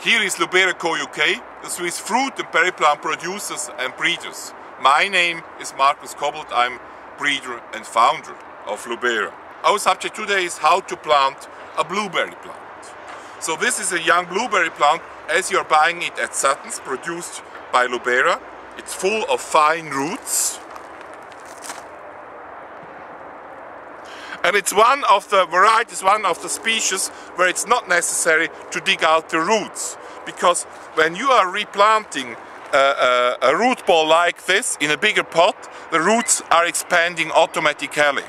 Here is Lubera Co. UK, the Swiss fruit and berry plant producers and breeders. My name is Markus Kobelt, I'm breeder and founder of Lubera. Our subject today is how to plant a blueberry plant. So this is a young blueberry plant as you're buying it at Sutton's, produced by Lubera. It's full of fine roots. And it's one of the varieties, one of the species where it's not necessary to dig out the roots. Because when you are replanting a root ball like this in a bigger pot, the roots are expanding automatically.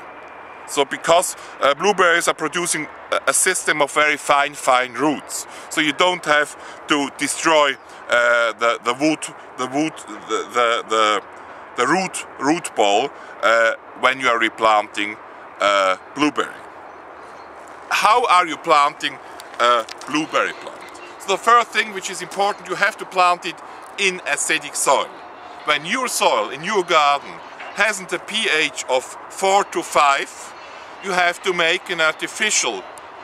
So because blueberries are producing a system of very fine roots. So you don't have to destroy the root ball when you are replanting blueberry. How are you planting a blueberry plant? So the first thing which is important, you have to plant it in acidic soil. When your soil in your garden hasn't a pH of 4 to 5, you have to make an artificial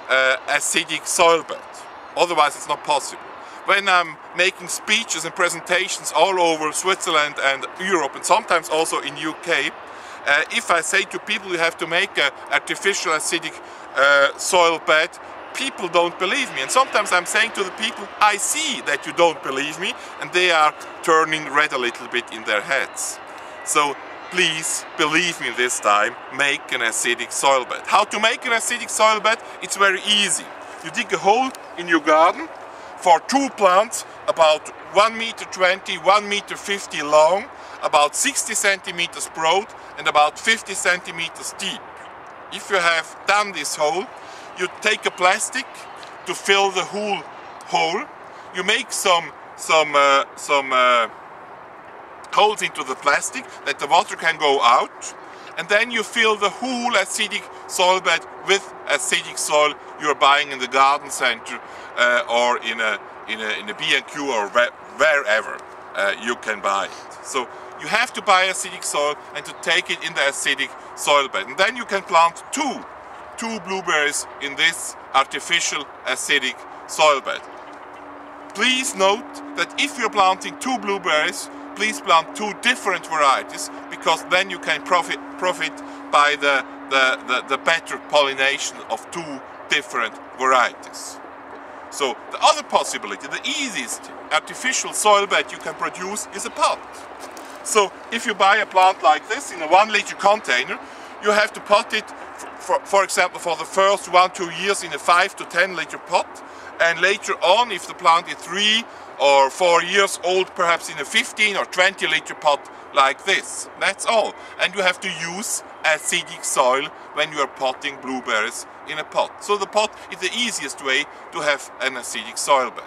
acidic soil bed. Otherwise it's not possible. When I'm making speeches and presentations all over Switzerland and Europe, and sometimes also in UK, if I say to people you have to make an artificial acidic soil bed, people don't believe me. And sometimes I'm saying to the people, I see that you don't believe me, and they are turning red a little bit in their heads. So please believe me this time, make an acidic soil bed. How to make an acidic soil bed? It's very easy. You dig a hole in your garden for 2 plants about 1 meter 20, 1 meter 50 long, about 60 centimeters broad and about 50 centimeters deep. If you have done this hole, you take a plastic to fill the whole hole. You make some holes into the plastic that the water can go out, and then you fill the whole acidic soil bed with acidic soil you're buying in the garden center or in a B&Q or wherever you can buy it. So you have to buy acidic soil and to take it in the acidic soil bed, and then you can plant two blueberries in this artificial acidic soil bed. Please note that if you're planting 2 blueberries, please plant 2 different varieties, because then you can profit by the better pollination of 2 different varieties. So the other possibility, the easiest artificial soil bed you can produce is a pot. So if you buy a plant like this in a 1 liter container, you have to pot it, for example, for the first 1-2 years in a 5 to 10 liter pot, and later on, if the plant is 3 or 4 years old, perhaps in a 15 or 20 liter pot like this. That's all. And you have to use acidic soil when you are potting blueberries in a pot. So the pot is the easiest way to have an acidic soil bed.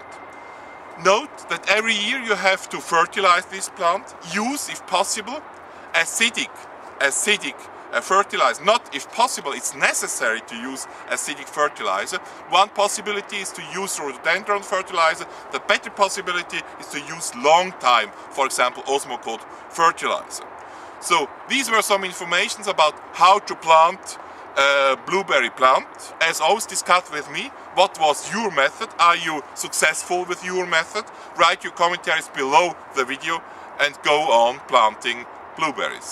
Note that every year you have to fertilize this plant. Use, if possible, acidic fertilizer. Not if possible, it's necessary to use acidic fertilizer. One possibility is to use rhododendron fertilizer. The better possibility is to use long time, for example, osmocote fertilizer. So these were some informations about how to plant a blueberry plant. As always, discuss with me, what was your method? Are you successful with your method? Write your commentaries below the video and go on planting blueberries.